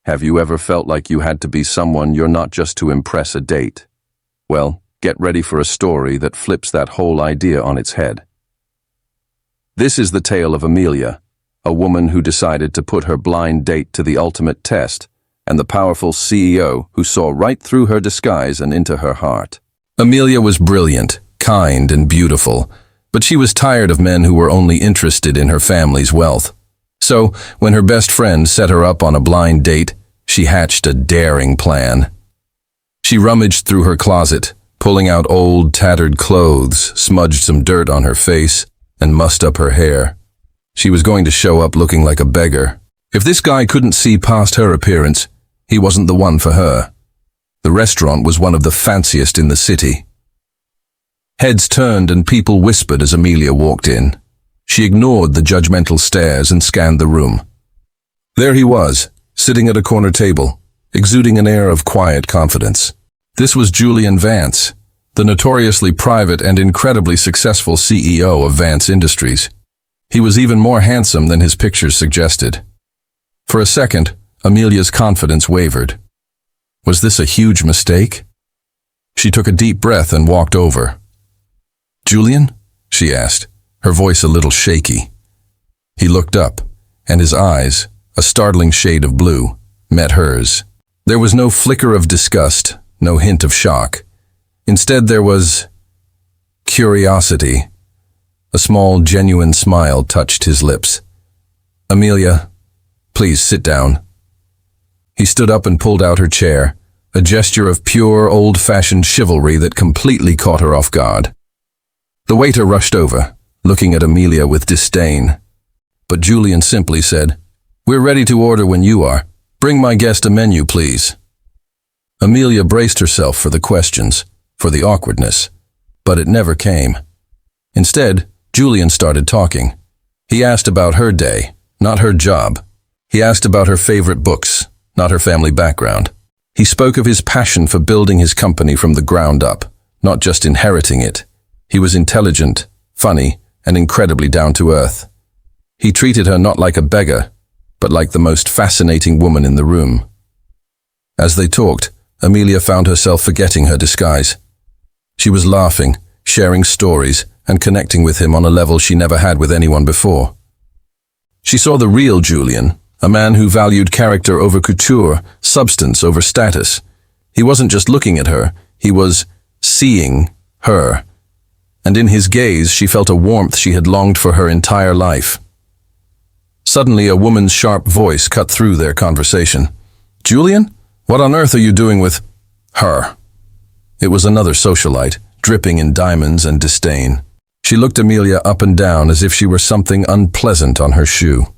Have you ever felt like you had to be someone you're not just to impress a date? Well, get ready for a story that flips that whole idea on its head. This is the tale of Amelia, a woman who decided to put her blind date to the ultimate test, and the powerful CEO who saw right through her disguise and into her heart. Amelia was brilliant, kind, and beautiful, but she was tired of men who were only interested in her family's wealth. So, when her best friend set her up on a blind date, she hatched a daring plan. She rummaged through her closet, pulling out old, tattered clothes, smudged some dirt on her face, and mussed up her hair. She was going to show up looking like a beggar. If this guy couldn't see past her appearance, he wasn't the one for her. The restaurant was one of the fanciest in the city. Heads turned and people whispered as Amelia walked in. She ignored the judgmental stares and scanned the room. There he was, sitting at a corner table, exuding an air of quiet confidence. This was Julian Vance, the notoriously private and incredibly successful CEO of Vance Industries. He was even more handsome than his pictures suggested. For a second, Amelia's confidence wavered. Was this a huge mistake? She took a deep breath and walked over. "Julian?" she asked, her voice a little shaky. He looked up, and his eyes, a startling shade of blue, met hers. There was no flicker of disgust, no hint of shock. Instead, there was curiosity. A small, genuine smile touched his lips. "Amelia, please sit down." He stood up and pulled out her chair, a gesture of pure, old-fashioned chivalry that completely caught her off guard. The waiter rushed over, looking at Amelia with disdain. But Julian simply said, "We're ready to order when you are. Bring my guest a menu, please." Amelia braced herself for the questions, for the awkwardness, but it never came. Instead, Julian started talking. He asked about her day, not her job. He asked about her favorite books, not her family background. He spoke of his passion for building his company from the ground up, not just inheriting it. He was intelligent, funny, and incredibly down-to-earth. He treated her not like a beggar, but like the most fascinating woman in the room. As they talked, Amelia found herself forgetting her disguise. She was laughing, sharing stories, and connecting with him on a level she never had with anyone before. She saw the real Julian, a man who valued character over couture, substance over status. He wasn't just looking at her, he was seeing her. And in his gaze she felt a warmth she had longed for her entire life. Suddenly a woman's sharp voice cut through their conversation. "Julian, what on earth are you doing with her?" It was another socialite, dripping in diamonds and disdain. She looked Amelia up and down as if she were something unpleasant on her shoe.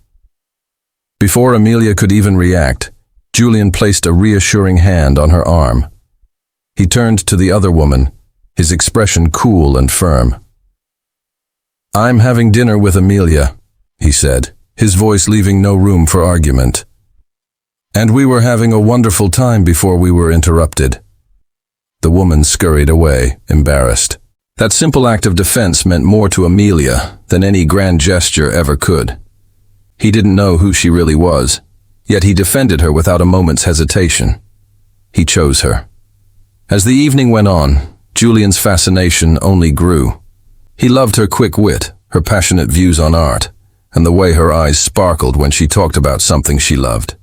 Before Amelia could even react, Julian placed a reassuring hand on her arm. He turned to the other woman, his expression cool and firm. "I'm having dinner with Amelia," he said, his voice leaving no room for argument. "And we were having a wonderful time before we were interrupted." The woman scurried away, embarrassed. That simple act of defense meant more to Amelia than any grand gesture ever could. He didn't know who she really was, yet he defended her without a moment's hesitation. He chose her. As the evening went on, Julian's fascination only grew. He loved her quick wit, her passionate views on art, and the way her eyes sparkled when she talked about something she loved.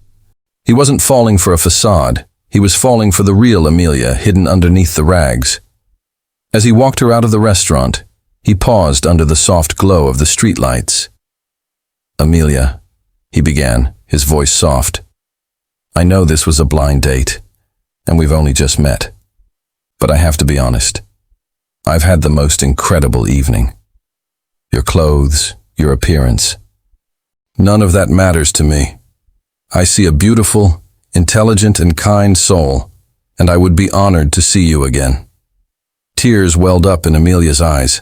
He wasn't falling for a facade, he was falling for the real Amelia hidden underneath the rags. As he walked her out of the restaurant, he paused under the soft glow of the streetlights. "Amelia," he began, his voice soft. "I know this was a blind date, and we've only just met. But I have to be honest. I've had the most incredible evening. Your clothes, your appearance. None of that matters to me. I see a beautiful, intelligent, and kind soul, and I would be honored to see you again." Tears welled up in Amelia's eyes.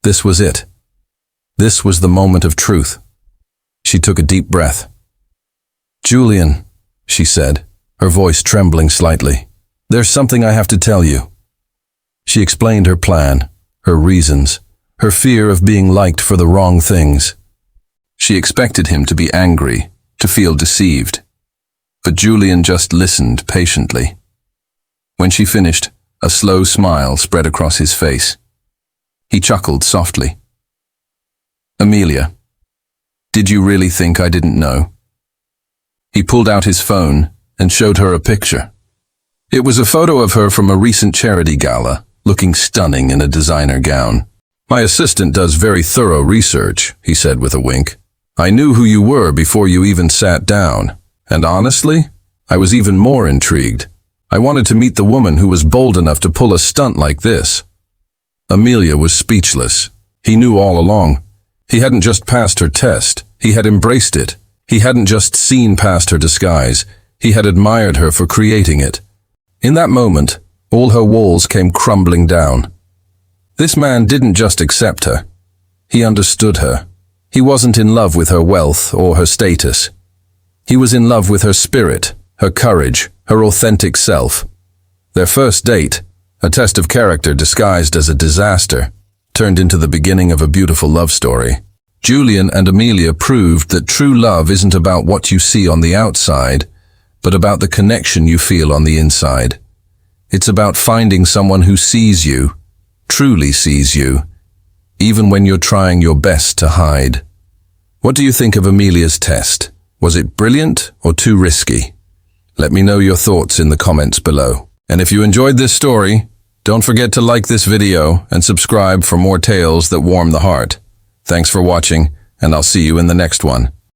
This was it. This was the moment of truth. She took a deep breath. "Julian," she said, her voice trembling slightly, "there's something I have to tell you." She explained her plan, her reasons, her fear of being liked for the wrong things. She expected him to be angry, to feel deceived. but Julian just listened patiently. When she finished, a slow smile spread across his face. He chuckled softly. "Amelia, did you really think I didn't know?" He pulled out his phone and showed her a picture. It was a photo of her from a recent charity gala, looking stunning in a designer gown. "My assistant does very thorough research," he said with a wink. "I knew who you were before you even sat down, and honestly, I was even more intrigued. I wanted to meet the woman who was bold enough to pull a stunt like this." Amelia was speechless. He knew all along. He hadn't just passed her test, he had embraced it. He hadn't just seen past her disguise, he had admired her for creating it. In that moment, all her walls came crumbling down. This man didn't just accept her. He understood her. He wasn't in love with her wealth or her status. He was in love with her spirit, her courage, her authentic self. Their first date, a test of character disguised as a disaster, turned into the beginning of a beautiful love story. Julian and Amelia proved that true love isn't about what you see on the outside, but about the connection you feel on the inside. It's about finding someone who sees you, truly sees you, even when you're trying your best to hide. What do you think of Amelia's test? Was it brilliant or too risky? Let me know your thoughts in the comments below. And if you enjoyed this story, don't forget to like this video and subscribe for more tales that warm the heart. Thanks for watching, and I'll see you in the next one.